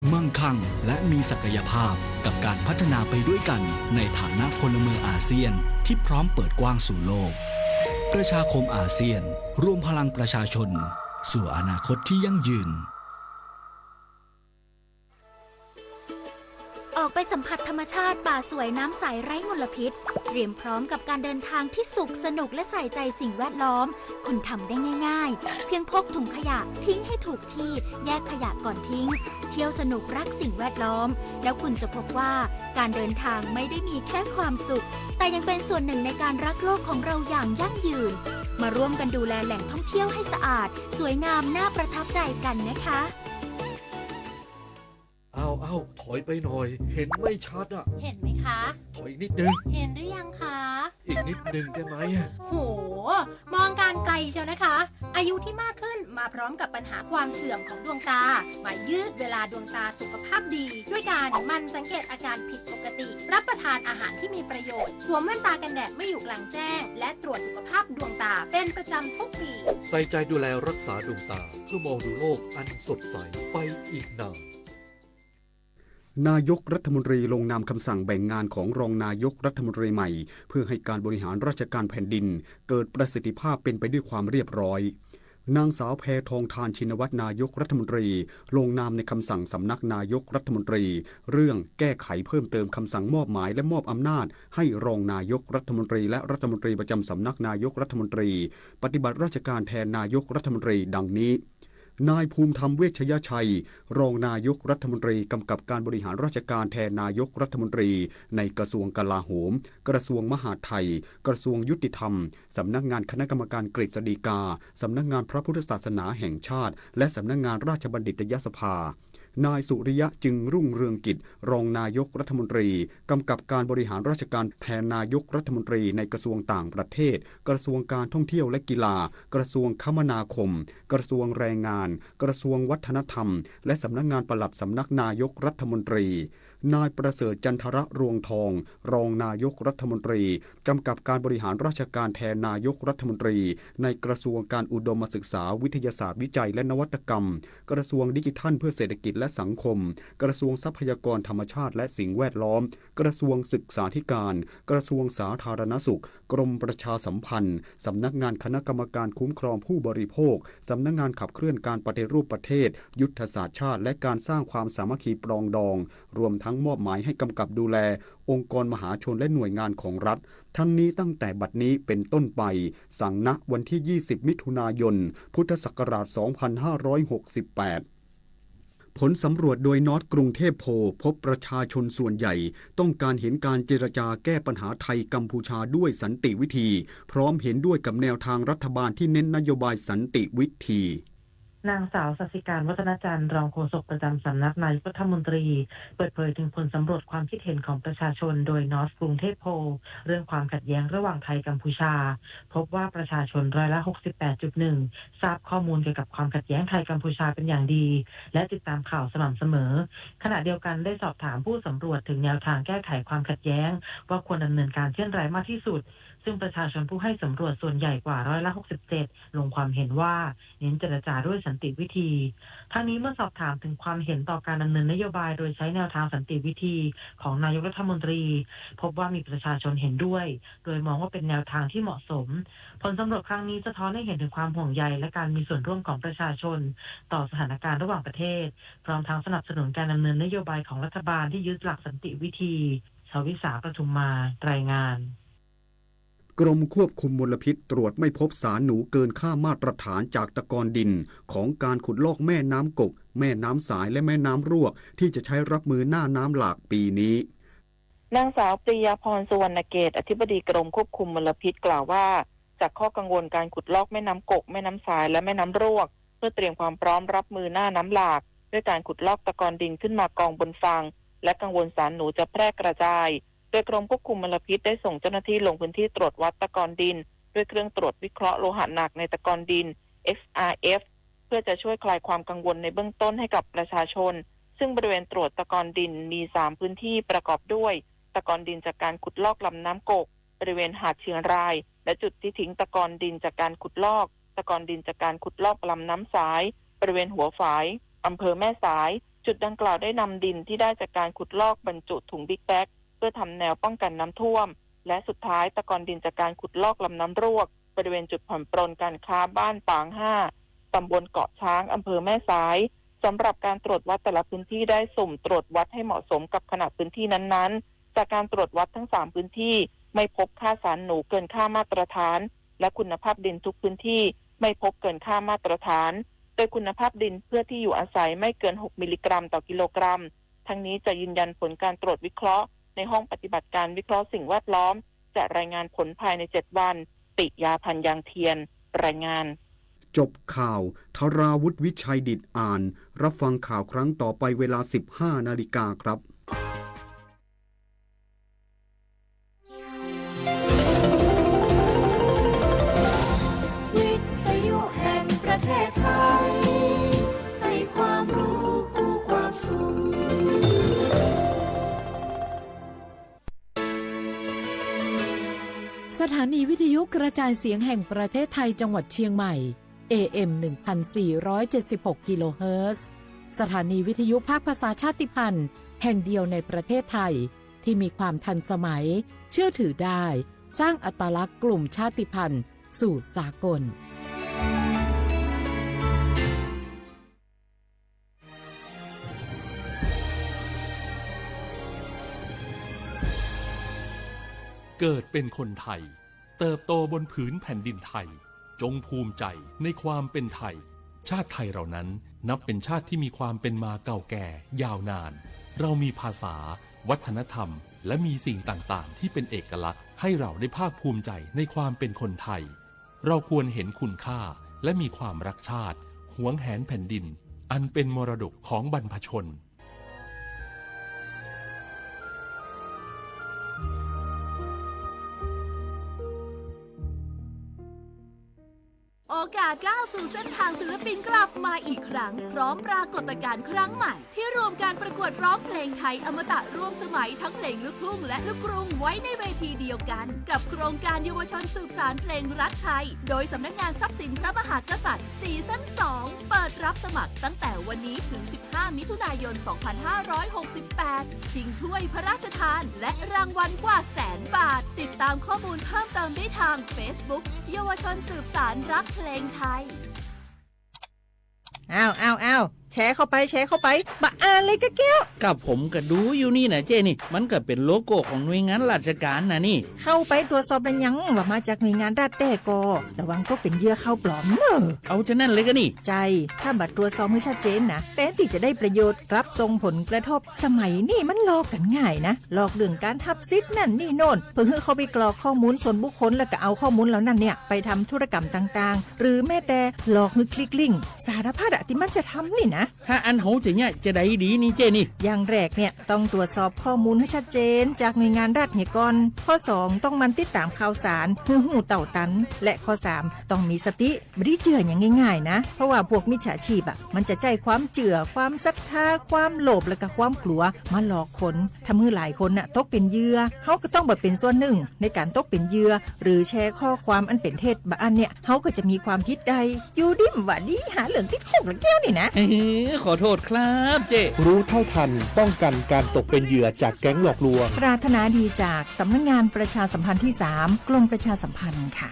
มั่งคั่งและมีศักยภาพกับการพัฒนาไปด้วยกันในฐานะพลเมืองอาเซียนที่พร้อมเปิดกว้างสู่โลกประชาคมอาเซียนรวมพลังประชาชนสู่อนาคตที่ยั่งยืนออกไปสัมผัสธรรมชาติป่าสวยน้ำใสไร้มลพิษเตรียมพร้อมกับการเดินทางที่สุขสนุกและใส่ใจสิ่งแวดล้อมคุณทำได้ง่ายๆเพียงพกถุงขยะทิ้งให้ถูกที่แยกขยะก่อนทิ้งเที่ยวสนุกรักสิ่งแวดล้อมแล้วคุณจะพบว่าการเดินทางไม่ได้มีแค่ความสุขแต่ยังเป็นส่วนหนึ่งในการรักโลกของเราอย่างยั่งยืนมาร่วมกันดูแลแหล่งท่องเที่ยวให้สะอาดสวยงามน่าประทับใจกันนะคะเอาถอยไปหน่อยเห็นไม่ชัดอ่ะเห็นไหมคะถอยอีกนิดนึงเห็นหรือยังคะอีกนิดนึงได้ไหมโหมองการไกลเชียวนะคะอายุที่มากขึ้นมาพร้อมกับปัญหาความเสื่อมของดวงตามายืดเวลาดวงตาสุขภาพดีด้วยการหมั่นสังเกตอาการผิดปกติรับประทานอาหารที่มีประโยชน์สวมแว่นตากันแดดไม่อยู่กลางแจ้งและตรวจสุขภาพดวงตาเป็นประจำทุกปีใส่ใจดูแลรักษาดวงตาเพื่อมองดูโลกอันสดใสไปอีกนานนายกรัฐมนตรีลงนามคำสั่งแบ่งงานของรองนายกรัฐมนตรีใหม่เพื่อให้การบริหารราชการแผ่นดินเกิดประสิทธิภาพเป็นไปด้วยความเรียบร้อยนางสาวแพทองธารชินวัตรนายกรัฐมนตรีลงนามในคำสั่งสำนักนายกรัฐมนตรีเรื่องแก้ไขเพิ่มเติมคำสั่งมอบหมายและมอบอำนาจให้รองนายกรัฐมนตรีและรัฐมนตรีประจำสำนักนายกรัฐมนตรีปฏิบัติราชการแทนนายกรัฐมนตรีดังนี้นายภูมิธรรมเวชยชัยรองนายกรัฐมนตรีกำกับการบริหารราชการแทนนายกรัฐมนตรีในกระทรวงกลาโหมกระทรวงมหาดไทยกระทรวงยุติธรรมสำนักงานคณะกรรมการกฤษฎีกาสำนักงานพระพุทธศาสนาแห่งชาติและสำนักงานราชบัณฑิตยสภานายสุริยะจึงรุ่งเรืองกิจรองนายกรัฐมนตรีกำกับการบริหารราชการแทนนายกรัฐมนตรีในกระทรวงต่างประเทศกระทรวงการท่องเที่ยวและกีฬากระทรวงคมนาคมกระทรวงแรงงานกระทรวงวัฒนธรรมและสำนักงานปลัดสำนักนายกรัฐมนตรีนายประเสริฐจันทรรวงทองรองนายกรัฐมนตรีกำกับการบริหารราชการแทนนายกรัฐมนตรีในกระทรวงการอุดมศึกษาวิทยาศาสตร์วิจัยและนวัตกรรมกระทรวงดิจิทัลเพื่อเศรษฐกิจและสังคมกระทรวงทรัพยากรธรรมชาติและสิ่งแวดล้อมกระทรวงศึกษาธิการกระทรวงสาธารณสุขกรมประชาสัมพันธ์สำนักงานคณะกรรมการคุ้มครองผู้บริโภคสำนักงานขับเคลื่อนการปฏิรูปประเทศยุทธศาสตร์ชาติและการสร้างความสามัคคีปรองดองรวมทั้งมอบหมายให้กำกับดูแลองค์กรมหาชนและหน่วยงานของรัฐทั้งนี้ตั้งแต่บัดนี้เป็นต้นไปสั่งณวันที่ 20 มิถุนายน พุทธศักราช 2568 ผลสำรวจโดยนอตกรุงเทพโพลพบประชาชนส่วนใหญ่ต้องการเห็นการเจรจาแก้ปัญหาไทยกัมพูชาด้วยสันติวิธีพร้อมเห็นด้วยกับแนวทางรัฐบาลที่เน้นนโยบายสันติวิธีนางสาวศศิการวัฒนจันทร์รองโฆษกประจำสำนักนายกรัฐมนตรีเปิดเผยถึงผลสำรวจความคิดเห็นของประชาชนโดยนอสกรุงเทพโพลเรื่องความขัดแย้งระหว่างไทยกัมพูชาพบว่าประชาชนร้อยละ 68.1 ทราบข้อมูลเกี่ยวกับความขัดแย้งไทยกัมพูชาเป็นอย่างดีและติดตามข่าวสม่ำเสมอขณะเดียวกันได้สอบถามผู้สำรวจถึงแนวทางแก้ไขความขัดแย้งว่าควรดำเนินการเช่นไรมากที่สุดซึ่งประชาชนผู้ให้สำรวจส่วนใหญ่กว่าร้อยละ 67 ลงความเห็นว่าเน้นเจรจาด้วยสันติวิธีทั้งนี้เมื่อสอบถามถึงความเห็นต่อการดำเนินนโยบายโดยใช้แนวทางสันติวิธีของนายกรัฐมนตรีพบว่ามีประชาชนเห็นด้วยโดยมองว่าเป็นแนวทางที่เหมาะสมผลสำรวจครั้งนี้สะท้อนให้เห็นถึงความห่วงใยและการมีส่วนร่วมของประชาชนต่อสถานการณ์ระหว่างประเทศพร้อมทั้งสนับสนุนการดำเนินนโยบายของรัฐบาลที่ยึดหลักสันติวิธีชวิสาประทุมมารายงานกรมควบคุมมลพิษตรวจไม่พบสารหนูเกินค่ามาตรฐานจากตะกอนดินของการขุดลอกแม่น้ำกกแม่น้ำสายและแม่น้ำรวกที่จะใช้รับมือหน้าน้ำหลากปีนี้นางสาวปรียาพรสุวรรณเกตอธิบดีกรมควบคุมมลพิษกล่าวว่าจากข้อกังวลการขุดลอกแม่น้ำกกแม่น้ำสายและแม่น้ำรวกเพื่อเตรียมความพร้อมรับมือหน้าน้ำหลากด้วยการขุดลอกตะกอนดินขึ้นมากองบนฝั่งและกังวลสารหนูจะแพร่กระจายโดยกรมควบคุมมลพิษได้ส่งเจ้าหน้าที่ลงพื้นที่ตรวจวัดตะกอนดินด้วยเครื่องตรวจวิเคราะห์โลหะหนักในตะกอนดิน XRF เพื่อจะช่วยคลายความกังวลในเบื้องต้นให้กับประชาชนซึ่งบริเวณตรวจตะกอนดินมี3พื้นที่ประกอบด้วยตะกอนดินจากการขุดลอกลำน้ำกกบริเวณหาดเชียงรายและจุดที่ทิ้งตะกอนดินจากการขุดลอกตะกอนดินจากการขุดลอกลำน้ำสายบริเวณหัวฝายอำเภอแม่สาย จุดดังกล่าวได้นำดินที่ได้จากการขุดลอกบรรจุถุงบิ๊กแบ็กเพื่อทำแนวป้องกันน้ำท่วมและสุดท้ายตะกอนดินจากการขุดลอกลำน้ำรวกบริเวณจุดผ่อนปรนการค้าบ้านปาง5ตำบลเกาะช้างอำเภอแม่สายสำหรับการตรวจวัดแต่ละพื้นที่ได้สุ่มตรวจวัดให้เหมาะสมกับขนาดพื้นที่นั้นๆจากการตรวจวัดทั้ง3พื้นที่ไม่พบค่าสารหนูเกินค่ามาตรฐานและคุณภาพดินทุกพื้นที่ไม่พบเกินค่ามาตรฐานโดยคุณภาพดินเพื่อที่อยู่อาศัยไม่เกิน6มิลลิกรัมต่อกิโลกรัมทั้งนี้จะยืนยันผลการตรวจวิเคราะห์ในห้องปฏิบัติการวิเคราะห์สิ่งแวดล้อมจะรายงานผลภายใน7วันติยาพันธ์ยางเทียนรายงานจบข่าวธราวุฒิวิชัยดิษฐ์อ่านรับฟังข่าวครั้งต่อไปเวลา 15 นาฬิกาครับวิทยุแห่งประเทศไทยให้ความรู้กู้ความสุขสถานีวิทยุกระจายเสียงแห่งประเทศไทยจังหวัดเชียงใหม่ AM 1476 กิโลเฮิรตซ์สถานีวิทยุภาคภาษาชาติพันธุ์แห่งเดียวในประเทศไทยที่มีความทันสมัยเชื่อถือได้สร้างอัตลักษณ์กลุ่มชาติพันธุ์สู่สากลเกิดเป็นคนไทยเติบโตบนผืนแผ่นดินไทยจงภูมิใจในความเป็นไทยชาติไทยเรานั้นนับเป็นชาติที่มีความเป็นมาเก่าแก่ยาวนานเรามีภาษาวัฒนธรรมและมีสิ่งต่างๆที่เป็นเอกลักษณ์ให้เราได้ภาคภูมิใจในความเป็นคนไทยเราควรเห็นคุณค่าและมีความรักชาติหวงแหนแผ่นดินอันเป็นมรดกของบรรพชนโอกาสก้าวสู่เส้นทางศิลปินกลับมาอีกครั้งพร้อมปรากฏการณ์ครั้งใหม่ที่รวมการประกวดร้องเพลงไทยอมตะร่วมสมัยทั้งเพลงลูกทุ่งและลูกกรุงไว้ในเวทีเดียวกันกับโครงการเยาวชนสืบสานเพลงรักไทยโดยสำนักงานทรัพย์สินพระมหากษัตริย์ซีซั่น 2 เปิดรับสมัครตั้งแต่วันนี้ถึง 15 มิถุนายน 2568 ชิงถ้วยพระราชทานและรางวัลกว่า100,000 บาทติดตามข้อมูลเพิ่มเติมได้ทาง Facebook เยาวชนสืบสานรักเพลงไทยอ้าวแชร์เข้าไปบะอ่านเลยกะแก้วกับผมก็ดูอยู่นี่นะเจนี่มันก็เป็นโลโก้ของหน่วยงานราชการนะนี่เข้าไปตรวจสอบได้ยังว่ามาจากหน่วยงานรัฐแต่ก็ระวังก็เป็นเหยื่อเข้าปลอมเอาจะนั่นเลยก็นี่ใจถ้าบัตรตรวจสอบให้ชัดเจนนะแต่ที่จะได้ประโยชน์รับส่งผลกระทบสมัยนี่มันหลอกกันง่ายนะหลอกเรื่องการทับซิทนั่นนี่โน่นเพื่อให้เขาไปกรอกข้อมูลส่วนบุคคลแล้วก็เอาข้อมูลเหล่านั้นเนี่ยไปทำธุรกรรมต่างๆหรือแม้แต่หลอกให้คลิกลิงก์สารพัดที่มันจะทำนี่นะถ้าอันโหจะเนี่ยจะได้ดีนี่เจนี่อย่างแรกเนี่ยต้องตรวจสอบข้อมูลให้ชัดเจนจากหน่วยงานรัฐเหตุก่อนข้อ2ต้องมันติดตามข่าวสารหูเต่าตันและข้อ3ต้องมีสติไม่ได้เจืออย่างง่ายๆนะเพราะว่าพวกมิจฉาชีพมันจะใจความเจือความศรัทธาความโลภและก็ความกลัวมาหลอกคนทำให้หลายคนตกเป็นเหยื่อเฮาก็ต้องบ่เป็นส่วนหนึ่งในการตกเป็นเหยื่อหรือแชร์ข้อความอันเป็นเท็จบางอันเนี่ยเฮาก็จะมีความผิดใดอยู่ดิมว่าดีหาเรื่องติดคุกแล้วแก้วนี่นะขอโทษครับเจรู้เท่าทันป้องกันการตกเป็นเหยื่อจากแก๊งหลอกลวงปรารถนาดีจากสำนักงานประชาสัมพันธ์ที่3กรมประชาสัมพันธ์ค่ะ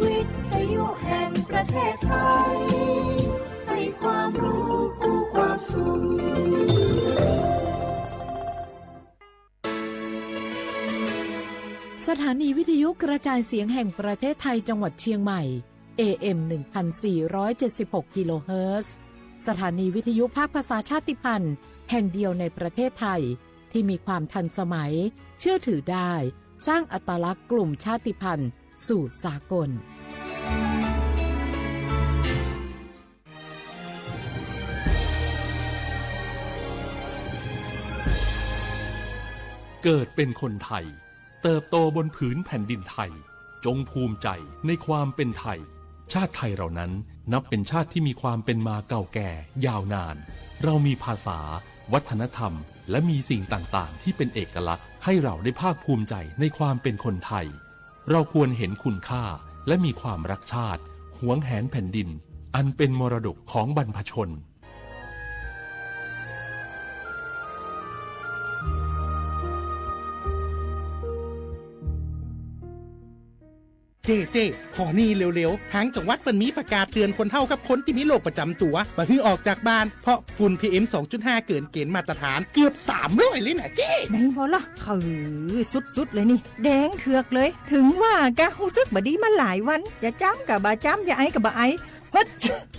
วิทยุแห่งประเทศไทยให้ความรู้กู้ความสุขสถานีวิทยุกระจายเสียงแห่งประเทศไทยจังหวัดเชียงใหม่ AM 1476 กิโลเฮิรตซ์สถานีวิทยุภาคภาษาชาติพันธุ์แห่งเดียวในประเทศไทยที่มีความทันสมัยเชื่อถือได้สร้างอัตลักษณ์กลุ่มชาติพันธุ์สู่สากลเกิดเป็นคนไทยเติบโตบนผืนแผ่นดินไทยจงภูมิใจในความเป็นไทยชาติไทยเรานั้นนับเป็นชาติที่มีความเป็นมาเก่าแก่ยาวนานเรามีภาษาวัฒนธรรมและมีสิ่งต่างๆที่เป็นเอกลักษณ์ให้เราได้ภาคภูมิใจในความเป็นคนไทยเราควรเห็นคุณค่าและมีความรักชาติห หวงแหนแผ่นดินอันเป็นมรดกของบรรพชนเจ๊ขอนี่เร็วๆทางจังหวัดเปิ้นมีประกาศเตือนคนเฒ่ากับคนที่มีโรคประจำตัวบ่ให้ออกจากบ้านเพราะฝุ่น PM 2.5 เกินเกณฑ์มาตรฐานเกือบ300เลยนะเจ๊ไหนบ่ล่ะคือสุดๆเลยนี่แดงเถือกเลยถึงว่ากะรู้สึกบ่ดีมาหลายวันอย่าจ้ำกับบ่จ้ำอย่าไอกับบ่ไอฮึด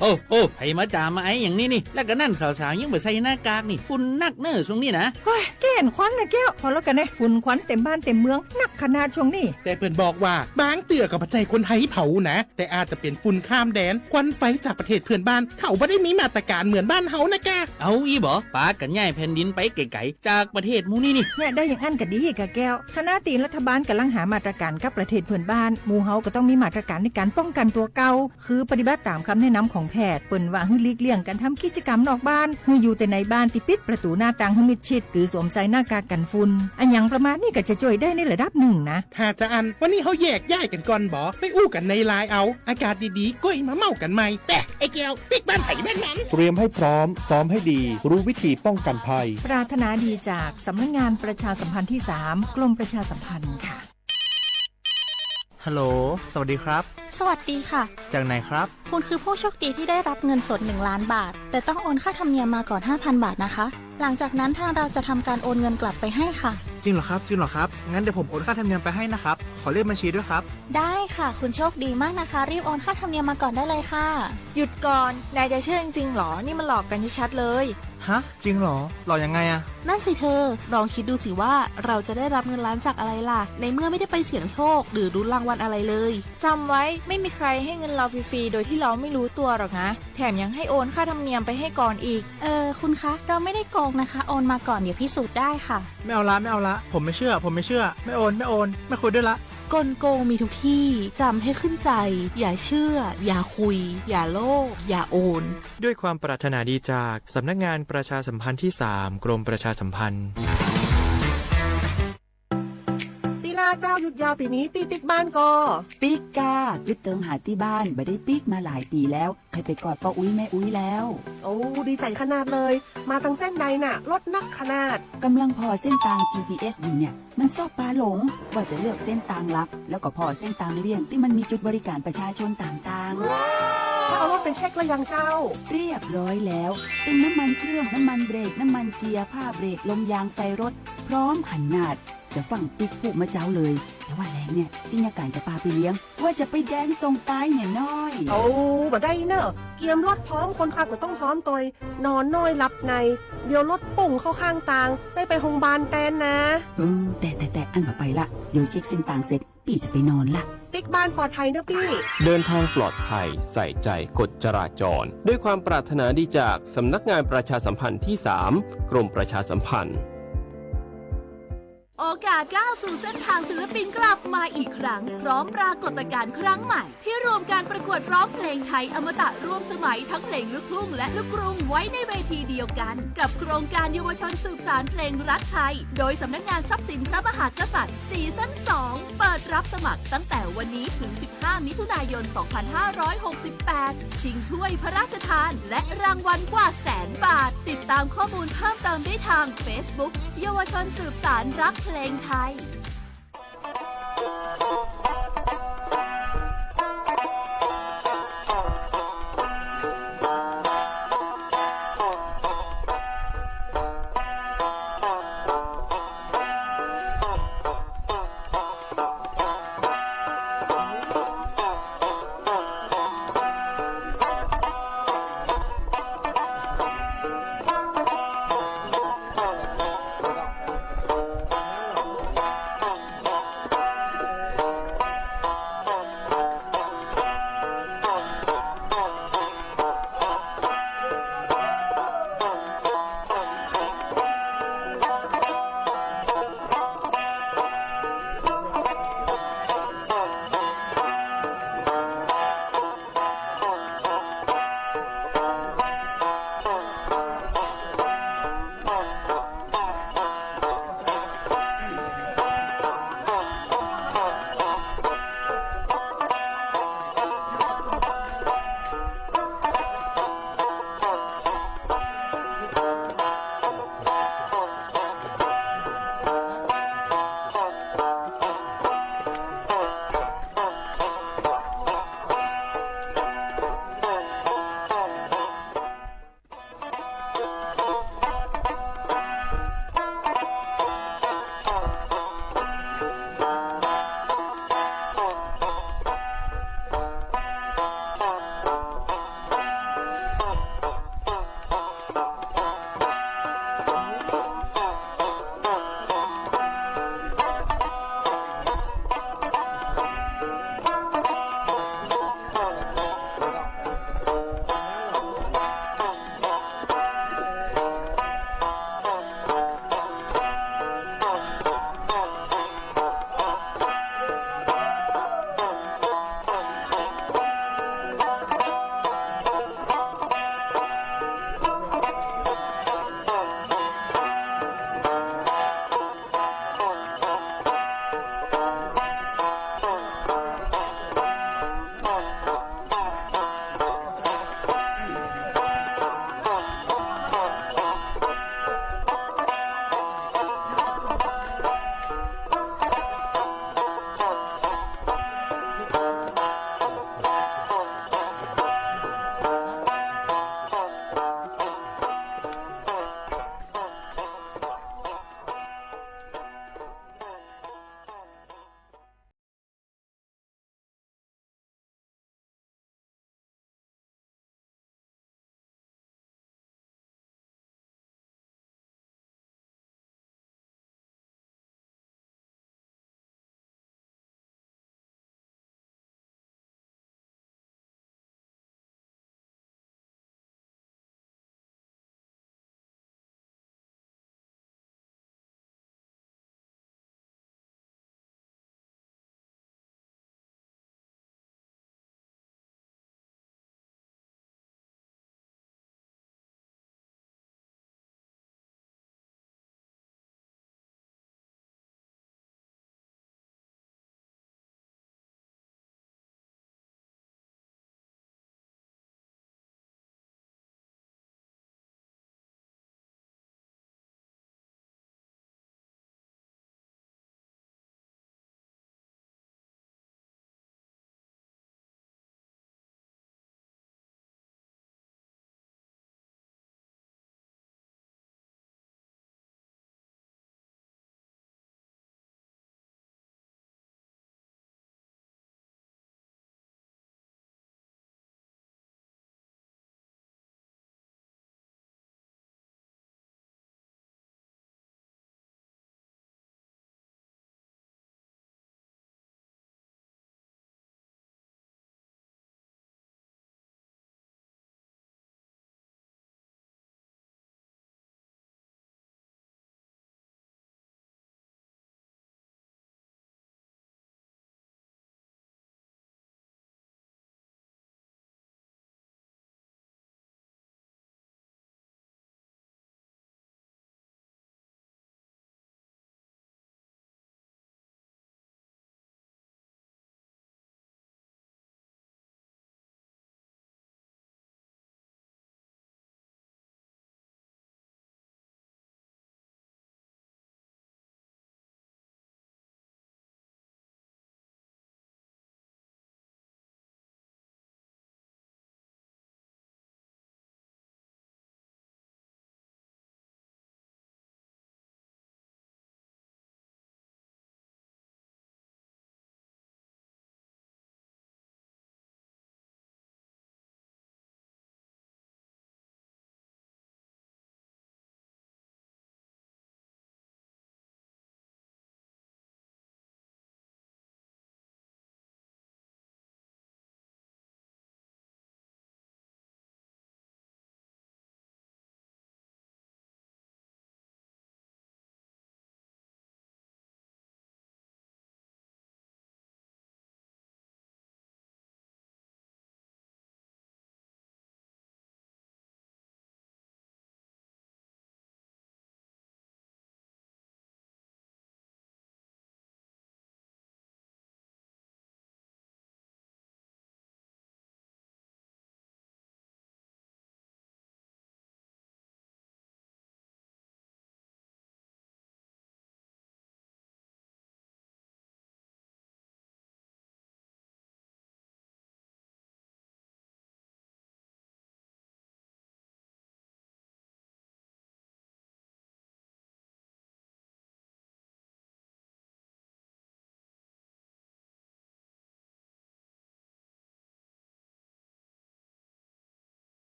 โอ้ให้มาจามาไอ้อย่างนี้นี่แล้วก็นั่นสาวๆยังบ่ใส่หน้ากากนี่ฝุ่นนักเน้อช่วงนี้นะเฮ้ยแก่นควันนะแก้วพอแล้วกันนะฝุ่นควันเต็มบ้านเต็มเมืองนักขนาดช่วงนี้แต่เปิ้นบอกว่าบางเตือกับปัจจัยคนไทยเผานะแต่อาจจะเป็นฝุ่นข้ามแดนควันไฟจากประเทศเพื่อนบ้านเขาบ่ได้มีมาตรการเหมือนบ้านเฮานะแกเอาอีบ่ปากันย้ายแผ่นดินไปไกลๆจากประเทศหมู่นี่เนี่ยได้อย่างอันก็ดีกะแก้วคณะตีนรัฐบาลกำลังหามาตรการกับประเทศเพื่อนบ้านหมู่เฮาก็ต้องมีมาตรการในการป้องกันตัวเก่าคือปฏิบัติตามคำแนะนำของแพทย์เปิ้นว่าให้หลีกเลี่ยงการทำกิจกรรมนอกบ้านให้อยู่แต่ในบ้านที่ปิดประตูหน้าต่างให้มิดชิดหรือสวมใส่หน้ากากกันฝุ่นอันอย่างประมาณนี้ก็จะช่วยได้ในระดับหนึ่งนะถ้าจะอันวันนี้เฮาแยกย้ายกันก่อนบ่ไปอู้กันในไลน์เอาอากาศดีๆก้อยมาเมากันใหม่แต่ไอ้แก้วปิกบ้านไผบ้านนั้นเตรียมให้พร้อมซ้อมให้ดีรู้วิธีป้องกันภัยปรารถนาดีจากสำนักงานประชาสัมพันธ์ที่3กรมประชาสัมพันธ์ค่ะฮัลโหลสวัสดีครับสวัสดีค่ะจากไหนครับคุณคือผู้โชคดีที่ได้รับเงินสด1 ล้านบาทแต่ต้องโอนค่าธรรมเนียมมาก่อน 5,000 บาทนะคะหลังจากนั้นทางเราจะทำการโอนเงินกลับไปให้ค่ะจริงเหรอครับงั้นเดี๋ยวผมโอนค่าธรรมเนียมไปให้นะครับขอเลขบัญชีด้วยครับได้ค่ะคุณโชคดีมากนะคะรีบโอนค่าธรรมเนียมมาก่อนได้เลยค่ะหยุดก่อนนายจะเชื่อจริงๆหรอนี่มันหลอกกันชัดๆเลยฮะจริงเหรอหลอกยังไงอะนั่นสิเธอลองคิดดูสิว่าเราจะได้รับเงินล้านจากอะไรล่ะในเมื่อไม่ได้ไปเสี่ยงโชคหรือลุ้นรางวัลอะไรเลยจำไว้ไม่มีใครให้เงินเราฟรีๆโดยที่เราไม่รู้ตัวหรอกนะแถมยังให้โอนค่าธรรมเนียมไปให้ก่อนอีกคุณคะเราไม่ได้โกงนะคะโอนมาก่อนเดี๋ยวพิสูจน์ได้ค่ะไม่เอาละผมไม่เชื่อไม่โอนไม่คุยด้วยละกลโกงมีทุกที่จำให้ขึ้นใจอย่าเชื่ออย่าคุยอย่าโลภอย่าโอนด้วยความปรารถนาดีจากสำนักงานประชาสัมพันธ์ที่3กรมประชาสัมพันธ์เจ้าหยุดยาวปีนี้ปิ๊กบ้านก็ปิ๊กกายึดเติมหาที่บ้านไม่ได้ปิ๊กมาหลายปีแล้วเคยไปกอดป้าอุ้ยแม่อุ้ยแล้วโอ้ดีใจขนาดเลยมาทางเส้นใดน่ะรถนักขนาดกำลังพอเส้นทาง GPS อยู่เนี่ยมันซอบปลาหลงว่าจะเลือกเส้นทางลับแล้วก็พอเส้นทางเลี่ยงที่มันมีจุดบริการประชาชนต่างๆถ้าเอารถไปเช็คแล้วยังเจ้าเรียบร้อยแล้วเติมน้ำมันเครื่องน้ำมันเบรกน้ำมันเกียร์ผ้าเบรกลมยางไฟรถพร้อมขนาดจะฟังปิ๊กผูกมาเจ้าเลยแต่ว่าแรงเนี่ยที่นาการจะปาไปเลี้ยงว่าจะไปแดนทรงใต้เนี่ยน้อยโอ้บ่ได้เนอะเกียมรถพร้อมคนขับก็ต้องพร้อมตัวนอนน้อยหลับในเดี๋ยวรถปุ่งเข้าข้างทางได้ไปโรงพยาบาลแตนนะแต่อันมาไปละเดี๋ยวเช็คเส้นทางเสร็จพี่จะไปนอนละปิ๊กบ้านปลอดภัยนะพี่เดินทางปลอดภัยใส่ใจกฎจราจรด้วยความปรารถนาดีจากสำนักงานประชาสัมพันธ์ที่3กรมประชาสัมพันธ์โอกาสก้าวสู่เส้นทางศิลปินกลับมาอีกครั้งพร้อมปรากฏการณ์ครั้งใหม่ที่รวมการประกวดร้องเพลงไทยอมตะร่วมสมัยทั้งเพลงลูกทุ่งและลูกกรุงไว้ในเวทีเดียวกันกับโครงการเยาวชนสืบสานเพลงรักไทยโดยสำนักงานทรัพย์สินพระมหากษัตริย์ซีซั่น2เปิดรับสมัครตั้งแต่วันนี้ถึง15มิถุนายน2568ชิงถ้วยพระราชทานและรางวัลกว่า100,000 บาทติดตามข้อมูลเพิ่มเติมได้ทาง Facebook เยาวชนสืบสานรักเพลงไทย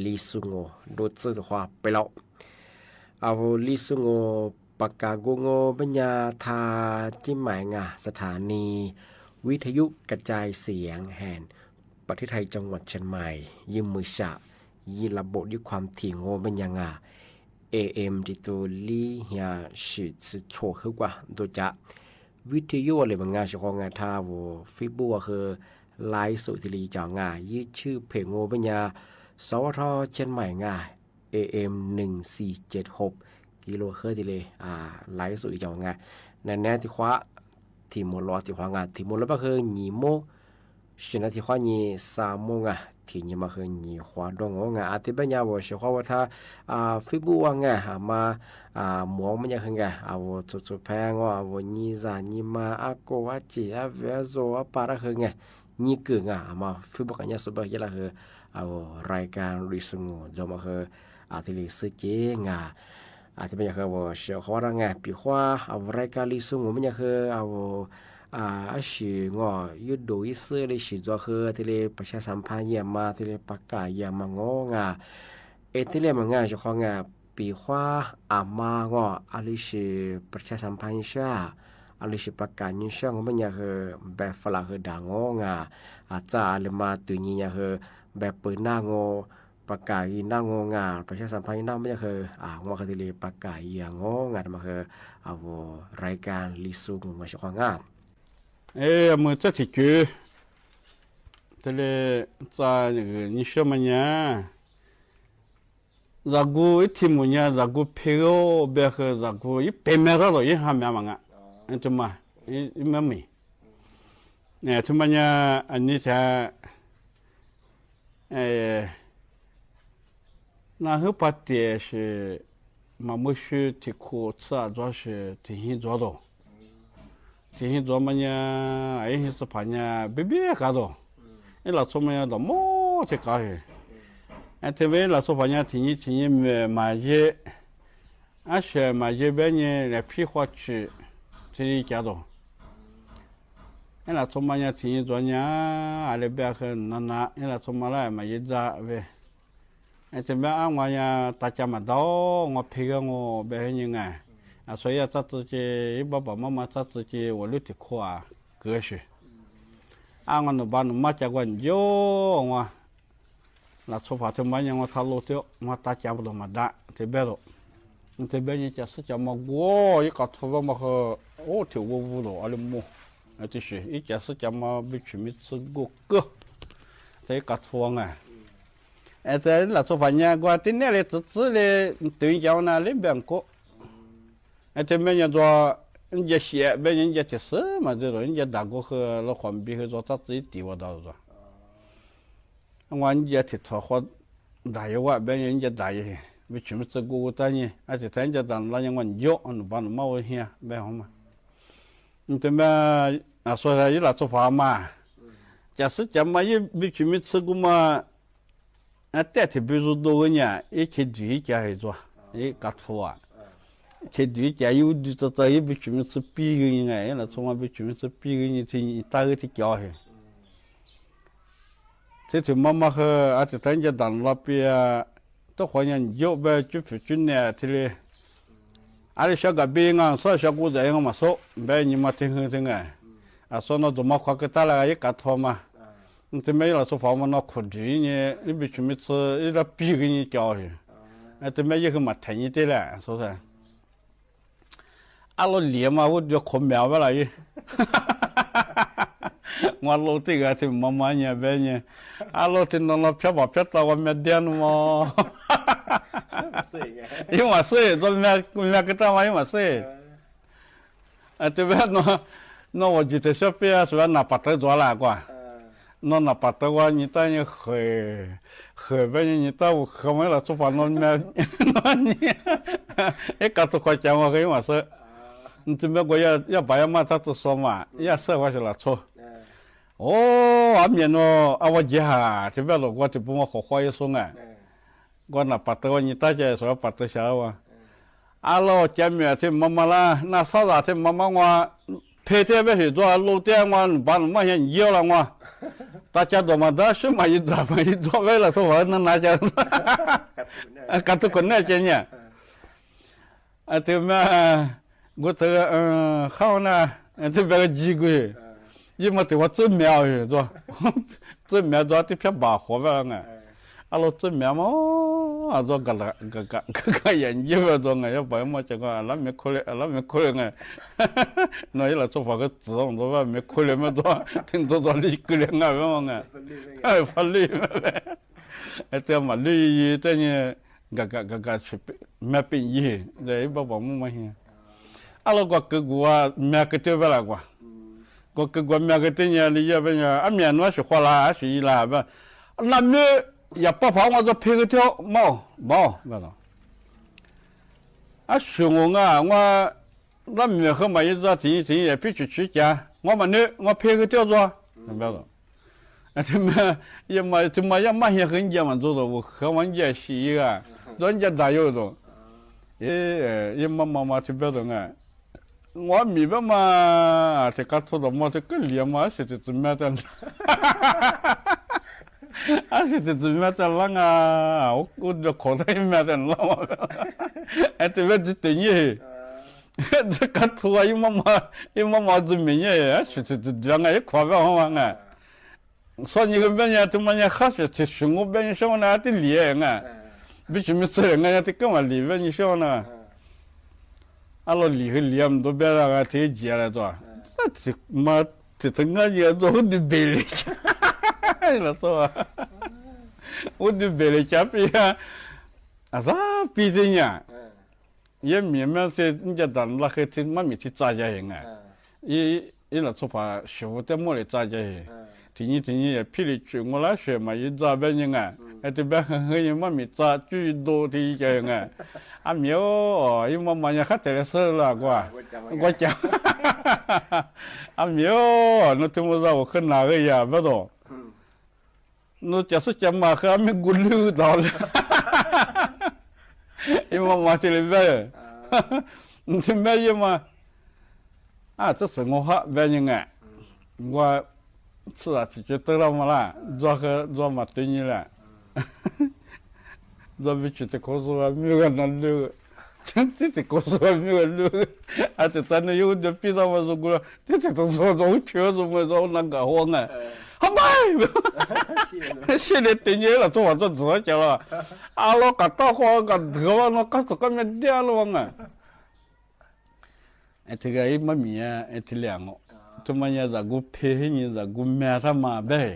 ลิซุโงโดจื้อฮวาไปแล้วเอาลิซุโงปากกาโกโงปัญญาทาจิ้มหมายงาสถานีวิทยุกระจายเสียงแห่งประเทศไทยจังหวัดเชียงใหม่ยืมมือฉะยีระบบด้วยความถี่โงปัญญางา AM ที่ตัวลีเฮียสืบสืบโชว์ขึ้นกว่าโดยจะวิทยุอะไรบางงานเฉพาะงานท่าวัวฟิบัวคือไลฟ์สุทีรีจ่างายืดชื่อเพลงโงปัญญาสวทเชียงใหม่งา AM 1476กิโลเฮิรตซ์ทีเลยไลฟ์สุจ่างาในแนวที่คว้าที่มลที่คว้างาที่มลก็คือหนีโมชนะที่คว้าหนี3โมงที่นี่มาคือหนีคว้าดงงาอาทิตย์ปัญญาวัวเชื่อว่าถ้าฟิบัวงามาหมวงมันยังไงจุดแพงว่านี่จานี่มาอาโกอาจิอาเวโซอาปาระคือไงนี่เกิงมาฟิบัวกันยาสุบะยะละคือรายการริสงูจอมาคือที่ลิสเจงที่มันยังคือว่าเชื่อว่าไงปีขวารายการริสงูมันยังคือชื่องยุดดูอิสเลยชื่อจะคือที่ลิประชาสัมพันธ์เยี่ยมมาที่ลิประกาศเยี่ยมมางที่ลิมันงเฉพาะปีขวามาอะไรชื่อประชาสัมพันธ์ชาอะไรชื่อประกาศยิ่งช่างมันยังคือแบบฝรั่งคือด่างจ้าอะไรมาตัวนี้ยังคือแบบเปิดหน้างประกาศหน้างประชาสัมพันธ์หน้าไม่ยังคือว่าคือที่ลิประกาศอย่างมันคือรายการลิซุงมาเฉพาะมือจะถือคือแต่เลยจะนี่ชอบมันเนี่ยรักูอีทีมุเนี่ยรักูเพโอเบครักูอีเปเมร่าตัวอีหามยามังอันจุมาอีไม่มีเนี่ยทุกมันเนี่ยอันนี้จะ那后把的是嘛没是提苦吃主要是提醒做到提醒做嘛呢哎是怕呢别干到哎老说嘛要到么去搞去哎特别老说怕呢提醒买些是买些别呢来批发去提干到哎老说嘛呢提醒做呢啊那边很那哎老说嘛来买一扎呗这边我呀，大家嘛到我陪个我别人所以咱自己爸爸妈妈咱自己我留的苦格式，我那把那马家管有我，那出发这么样我他路掉，我大家不都嘛打这边了，这边人家是叫么我一个出发嘛和条我了，阿里么，这是一家是叫么被全面吃过个，这一个出这là số phận nhà qua tin này là tự là tự giáo na lấy bằng cố thế bây giờ do giờ xe bây giờ giờ chết sớm mà rồi giờ đã có cái nó còn bị cái do ta tự đi vào đó rồi ngoài giờ thì thọ khoa đại quá bây giờ đại bị chúng ta cố ta nhỉ thì thấy giờ đàn là những con dốt nó bán mau here bây không mà thế mà số là số phận mà giả sử chấm mà bị chúng ta cố màแต่ที่ไปรู้ตัวเนี่ยคิดดูจะให้ตัวกัดฟัวคิดดูจะอยู่ดูตัวไปจุ่มสปีกันยังไงล่ะสมมติไปจุ่มสปีกันยังที่ตาที่เกี่ยวเหรอที่ถึงมาคืออาจจะตั้งใจดันรับไปตัวคนยังยกไปจุดจุดเนี่ยที่เลยอะไรชอบกับเบี้ยงสอชอบกูจะยังมาโซ่เบี้ยนี่มาถึงไงส่วนเราตัวมาขวากตาละกัดฟัวมา这没了，说房嘛，那苦主呢，你别去没吃，一个逼给你教去，这没一个嘛疼一点了，是不是？老脸嘛，我就可苗不了伊，我老这个就慢慢呢，别呢，老听到那飘到我面点嘛，因为水，这面给他嘛，因为水，这边那我记得小别说拿把头抓来过。nó là bắt đầu qua như ta như khởi bây giờ như ta không phải là số phận nó như cái cả tụi coi chăng mà cái mà sợ thì mấy cái ya bài mà ta tụi số mà ya sợ quá là số anh nó anh gì hả thì bây giờ qua thì bung khó khoai xuống qua là bắt đầu như ta chơi số bắt đầu sao à alo chém mẹ thì mama la na sao ra thì mama ngoa phê thế bây giờ做路店ngoa bán mà hiện nhiều là ngoa 大家都嘛的是嘛一做为了说我能拿着，干这个那些呢，对嘛，我这个好呢，这边个几个月，因为对我真苗是吧？真苗做的偏把活吧呢，老真苗嘛，做个研究做呢，要不然么这个那没可能呢，那一来做法个自动做吧，没可能么做，听做理个人啊，么呢，法律嘛，这嘛律这呢，个去没变异，这一把么么些，老个个没个对不啦个。个面个等下你要不然啊面我是花啦是一啦不，那么也不怕我就配个条毛那种，啊是我我那面和嘛一只天也必须去家，我们呢我配个条做，明白了？啊这么也嘛些很简嘛做的，我和我家是一个，人家大有种，也嘛这边的啊。我明白嘛，这个做的嘛，这个脸嘛，是这怎么的？是这怎么的了啊？我就口袋里面的了嘛，这边就等于，这个做一妈妈怎么样？是这两个一块不好嘛？所以你个别人怎么样？还是这生活别人说那的脸啊，必须没责任啊，这干嘛里边你说呢？老理和理都别那个太急了，是吧？这妈这整个也做的白了，了是吧？我的白了家比啊，啥比这样？也明明是人家当那个这妈咪去扎家人啊，一那做法学的么来扎家人，天也霹雳去我那学嘛，一扎别人啊，这边很人妈咪扎最多的一家人啊。啊没有，因为嘛也还在事了，我讲，啊没有，那怎么着我看哪个呀？不懂，那就是讲嘛，还没顾虑到了，因为嘛这里边，你这边有嘛？啊，这是我哈别人啊，我是啊，就得了嘛啦，做嘛对你了。咱们去这告诉我没有那路，这告诉我没有路，而且咱那有的比上我说过，这都说我确实我说那个好呢，好嘛，现在等你了，做我这做去了，啊老个大伙个头发那个是个面掉了嘛，这个一么米啊，这两个。这么样子，我配合你，我买他妈呗。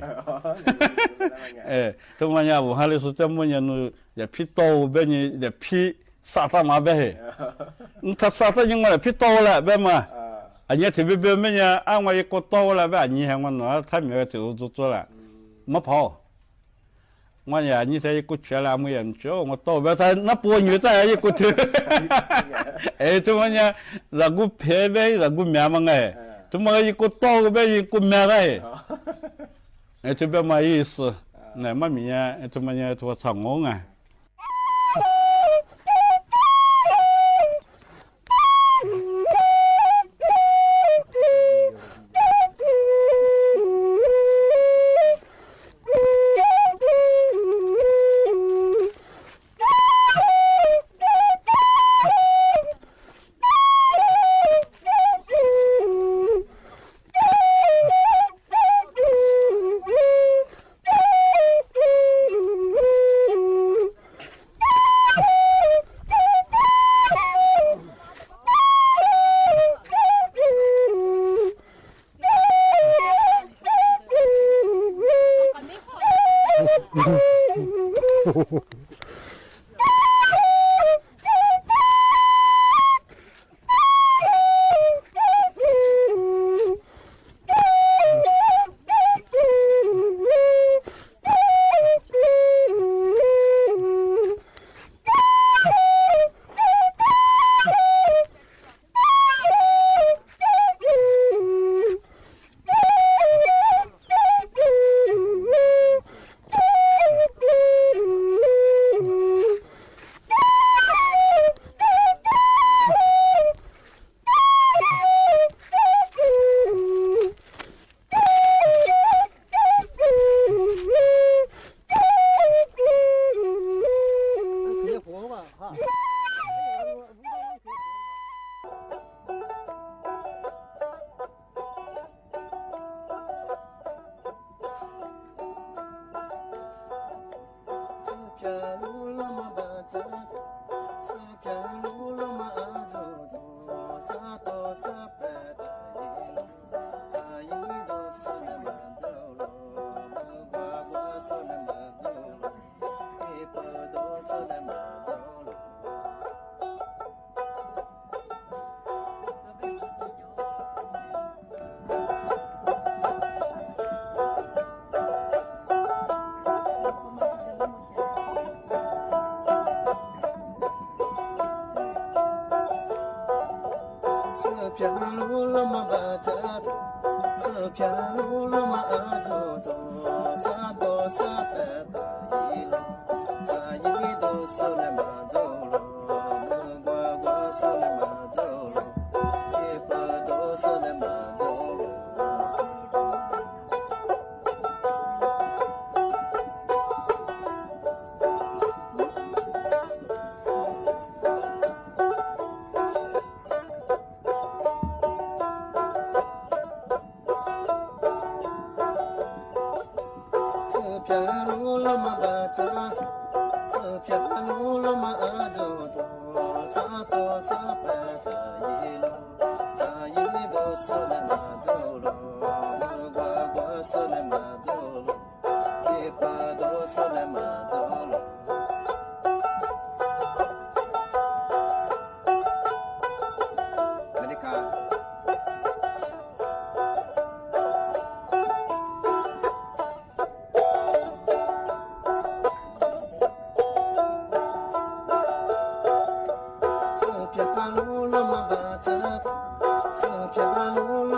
这么样，我还来说这么样呢，也批刀呗，你也批杀他妈呗。他杀他因为批刀了呗嘛。你这边么样，俺我一个刀了呗，你看我那他没有做了，没跑。我呀，你这一个缺了没人叫我刀呗，他那波女在一个头。这么样，让我配呗，让我买嘛哎。这么一个刀个呗，一个买来，这边嘛意思，那么明年这么年做成功啊。Piano,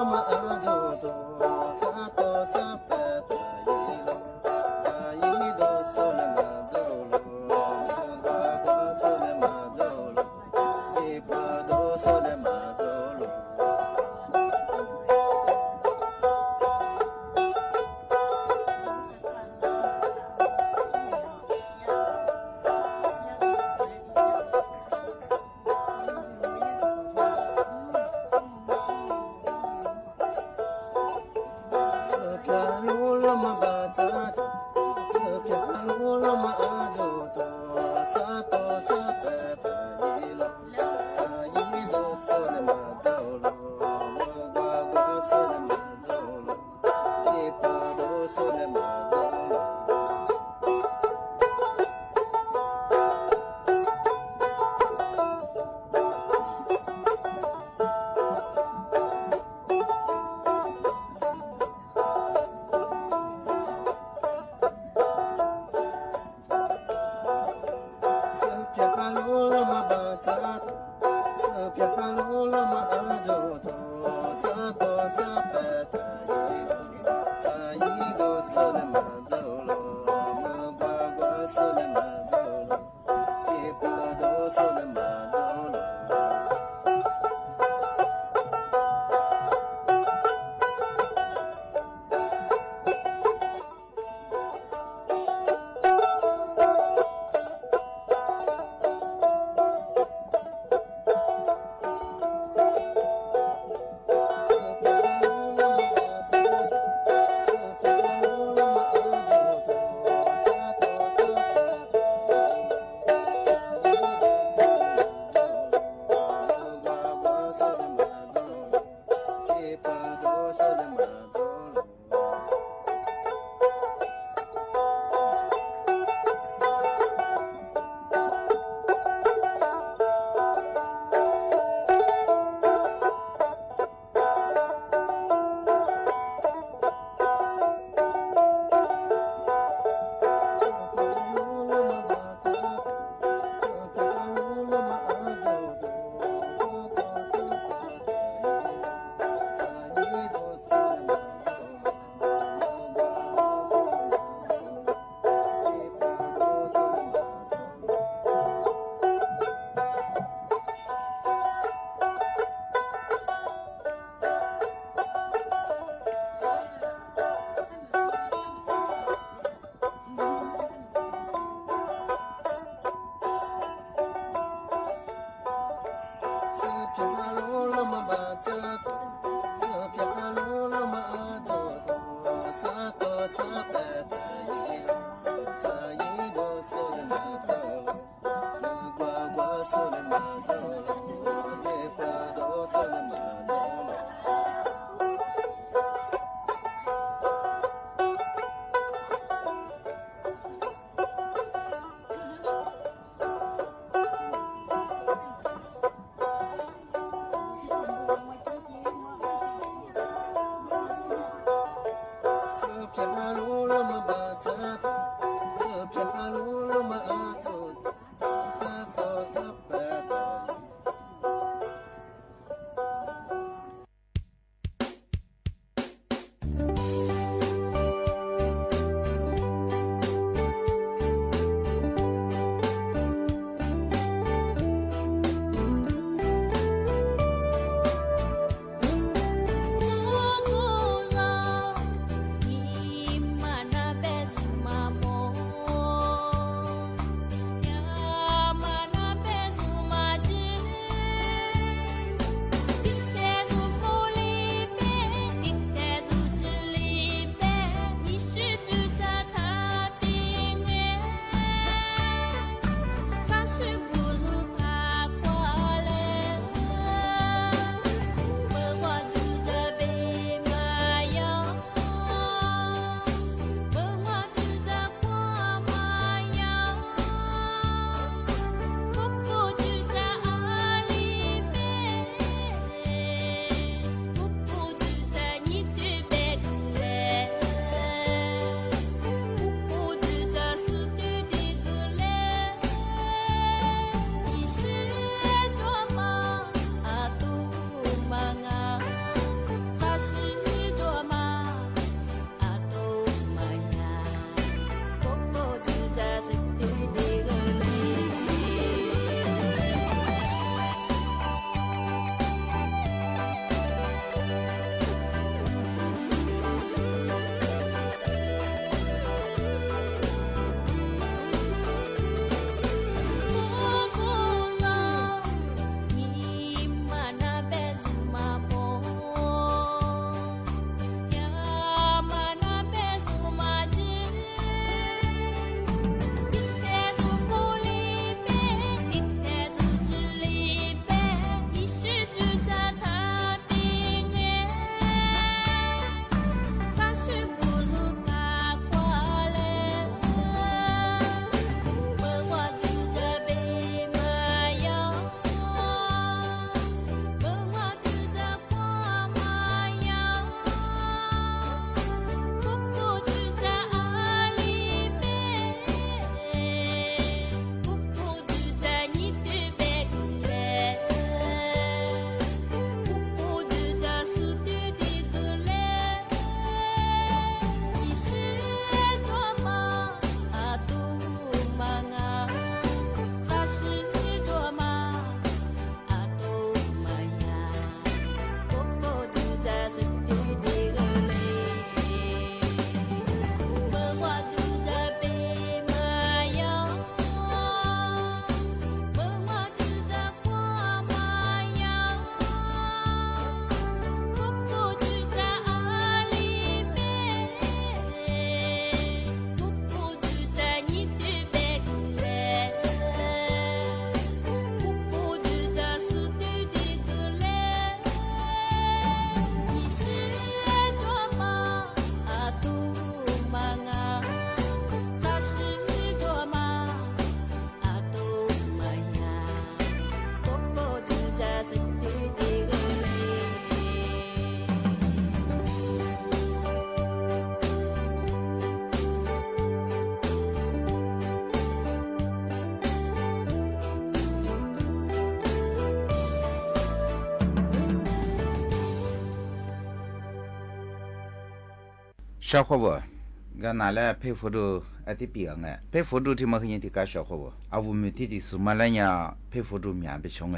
小伙不个拿来配辅助的别个配辅助ที่มาคือที่个小伙不啊我们ที่是马来亚配辅助面被穷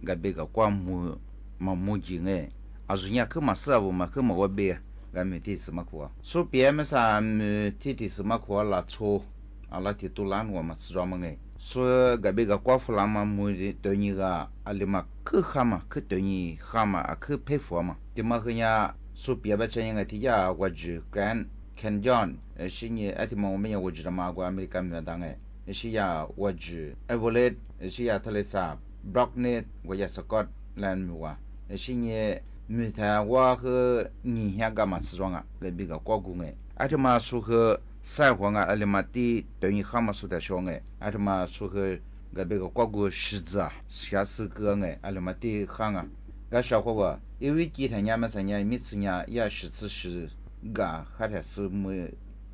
个别个光木嘛木金个啊人家去嘛是我嘛去嘛我别个们ที่是嘛苦所别么啥ที่是嘛苦啦错啊啦ที่ตุลาน我嘛是专门个所个别个光弗拉嘛木的对你个啊里嘛去哈嘛去对你哈嘛啊去配辅嘛ที่มาคือ呀所别不像个ที่呀我只干Canyon 是你阿提莫没有我知道嘛过 American 面当个是呀我知 Everett 是呀特雷萨 Brocknet 我也 Scotland 哇是你米他我和你香港嘛是装啊个比较高工个阿提嘛说和赛黄啊阿里嘛地等于哈嘛说的说个阿提嘛说和个比较高工狮子啊下四个个阿里嘛地行啊个小伙吧因为几天年嘛3年每次年也10次是个还是没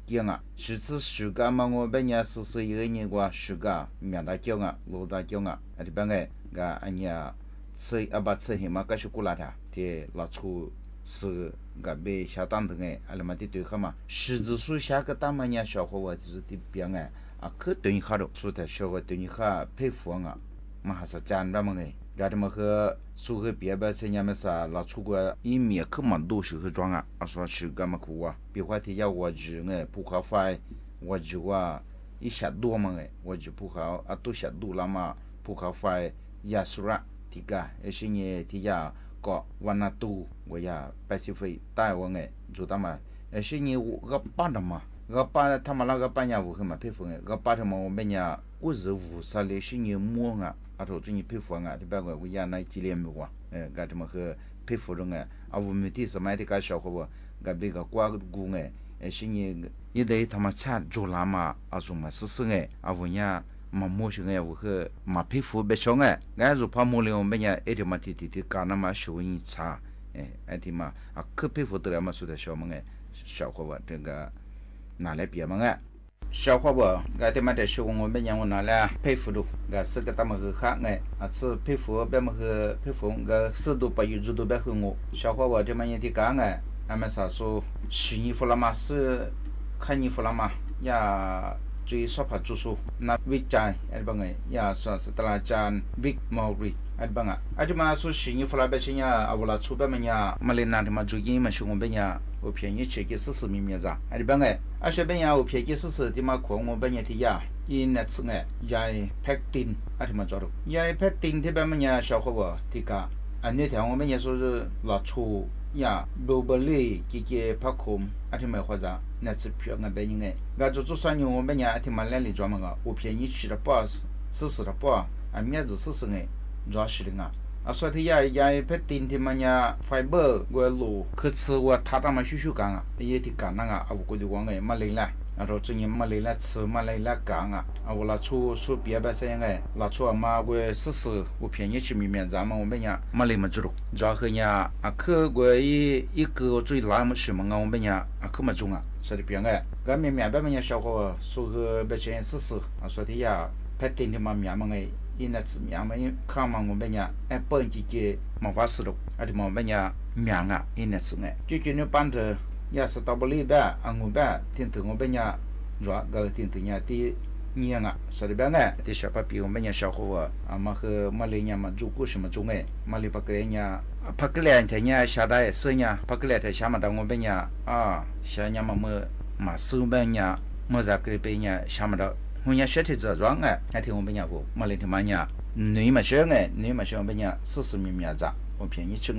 讲啊10次10个嘛我本年是一个人过10个面大讲啊老大讲啊啊这边个俺呀吃啊把吃嘛个是过来的的老出是个被下当的啊那么的对哈嘛10次数下个大嘛年小伙我就是的边啊可等于好了说的小伙等于哈佩服啊嘛还是讲那么个这么和苏和别的这年么啥老出国一面可蛮多时候装啊说是干嘛苦啊比话题要我只不好发我只话一下多嘛我只不好啊都下多了嘛不好发也是啦这个是你提呀个วันนาตู我呀Pacific台湾就他们是你个办的嘛个办他们那个办呀我很嘛佩服个办的嘛我们呀我是无啥嘞是你摸啊啊头这你佩服啊这边我呀那几年没过个这么和佩服中啊我们第什么的个小伙伴个别个挂工是你也得他们差做啦嘛啊什么事事啊我呀嘛摸上我和嘛佩服别上俺就怕摸了我们呀一点嘛提干那么手艺差哎的嘛啊可佩服得了嘛说的小么小伙伴这个拿来别嘛小伙伴个的嘛的是我们讲我拿来佩服的个是个他们和哈啊是佩服别么和佩服个适度把有制度别和我小伙伴这么也的干俺们啥说洗衣服了嘛是看衣服了嘛呀最少怕住宿那วิจัยอะไรบ้าง呀算是ตลาดจานวิกมอริอะไรบ้างอาจจะมาสุชิญิฟลาเบชิญาอาวลาชุบะมันยามาเลนาที่มาจุกิมาชงเบญาโอเพียงเชกิสมีมีจ้ะอะไรบ้างอาเชเบญาโอเพียงกิสที่มาของเบญาที่ยาอีนัทยายแพคตินอะไรมาจอดยายแพคตินที่แบบมันยาชาวเขาว่าที่กาอันนี้แถวเบญา说是ลาชู呀罗伯利给帕空阿提买或者那次票俺别人俺就算用我们家阿提买来里专门我便宜去了boss40了包啊面子40主是的啊所以也拍顶的嘛呀 fiber 我路可吃我他他妈修干也得干那我过去光嘛来了然后这年嘛来了吃嘛来了干我拉出说别的这样拉出嘛我40我便宜去面咱们我们家嘛来嘛知道然后呀可我一个最拉么什么我们家可嘛中所以别个面别么呀小伙说个别钱40所以呀拍顶的嘛面嘛因那次面嘛看嘛我们家本几个嘛发事了的嘛我们家面因那次就那班的也是到不里边我边听听我们家抓个听听呀的年所以边的小把比我们家小伙嘛和马来人嘛住过什么中马来巴格人呀巴格兰的呀下来是呀巴格兰的下嘛到我们家下呀嘛收边呀么在个边呀下嘛到我家身体这装还听我们家不马来的嘛呀你嘛学你嘛学我们家40米面子我便宜吃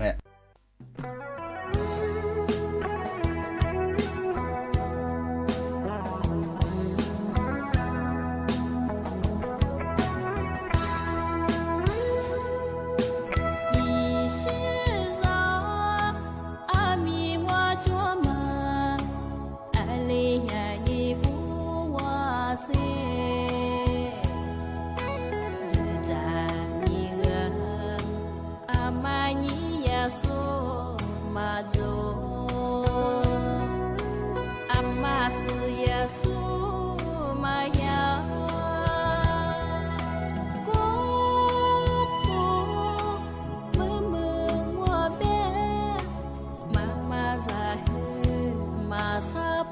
Masa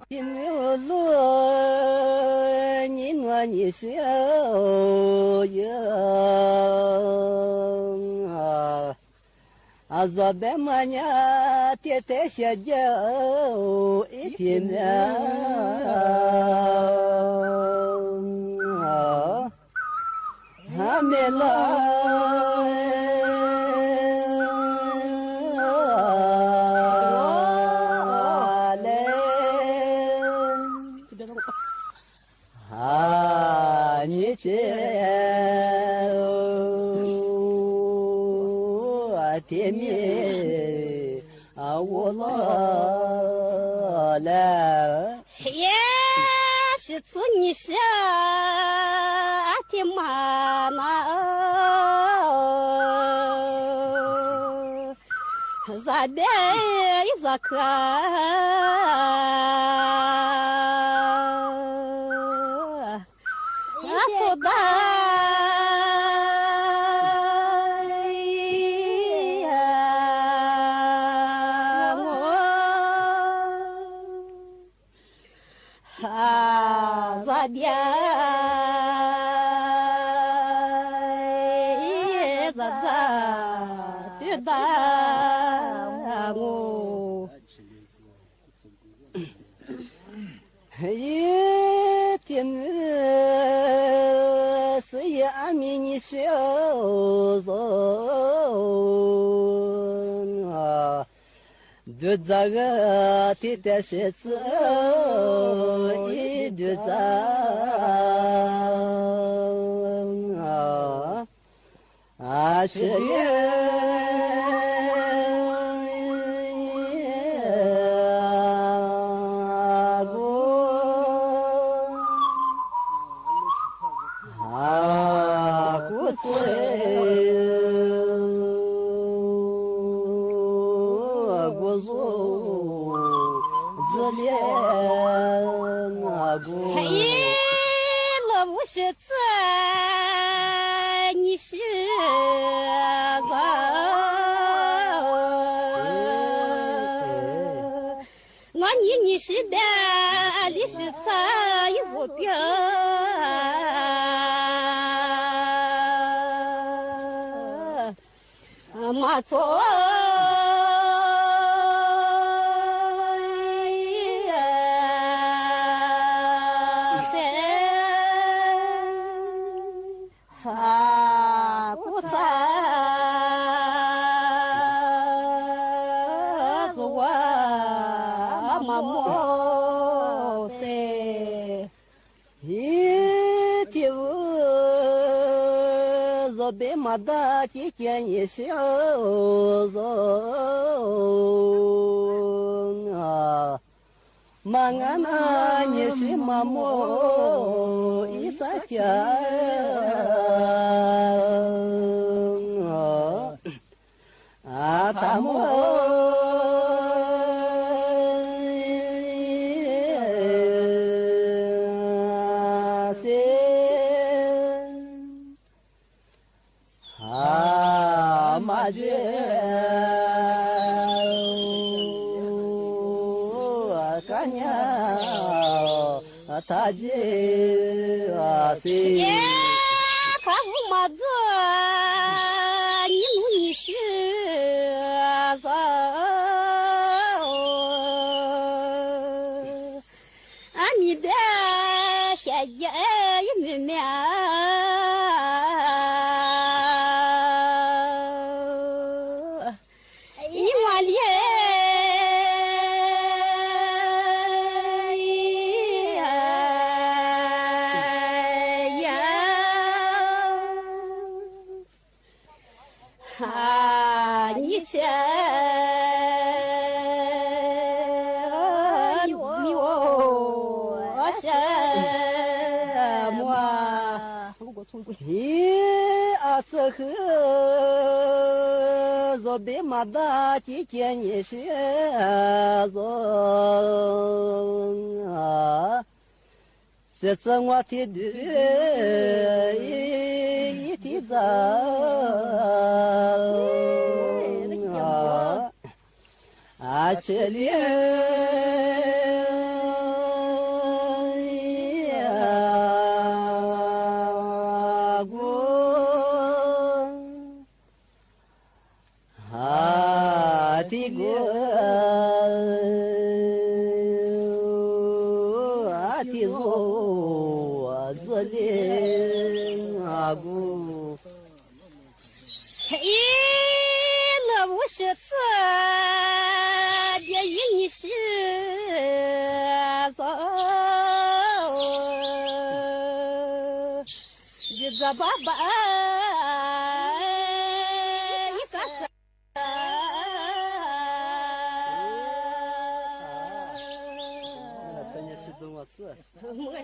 你没有路，你我你小呀啊，左边嘛呀，天天下脚一天面还没来。你这天面我老了，也是自你想天嘛那，咋的咋看？做的我咋的咋对的我。一天是也阿弥你小子啊，就这个天天是子一就这啊是你是的，你是咋一副表？马错。别马大几件一小子啊，马俺那你是马莫一撒家啊，大莫。他这是他不马子，你努你是啥？你的下也没面。这河若别马大几件你是做啊，这次我提的一提早啊，这里。的肉子的阿姑。嘿，那我是这的一是走，日子爸爸一个子。我也。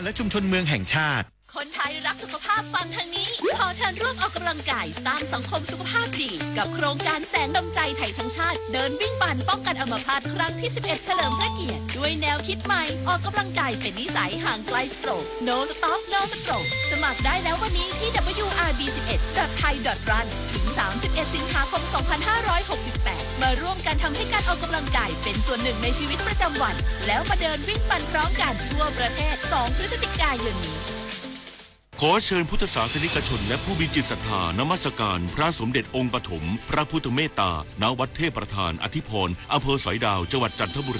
และชุมชนเมืองแห่งชาติ คนไทยรักสุขภาพฟังทางนี้ขอเชิญร่วมออกกำลังกายสร้างสังคมสุขภาพดีกับโครงการแสงดวงใจไทยทั้งชาติเดินวิ่งปั่นป้องกันอัมพาตครั้งที่ 11 เฉลิมพระเกียรติด้วยแนวคิดใหม่ออกกำลังกายเป็นนิสัยห่างไกลสโตรก No Stop No Stroke สมัครได้แล้ววันนี้ที่ wrb11.thai.run ถึง 31 สิงหาคม 2568 มาร่วมกันทำให้การออกกำลังกายเป็นส่วนหนึ่งในชีวิตประจำวันแล้วมาเดินวิ่งปั่นพร้อมกันทั่วประเทศ 2 พฤศจิกายนนี้ ขอเชิญพุทธศาสนิกชนและผู้มีจิตศรัทธานมัสการพระสมเด็จองค์ปฐมพระพุทธเมตตาณวัดเทพประธานอธิพรอำเภอสอยดาวจังหวัดจันทบุรี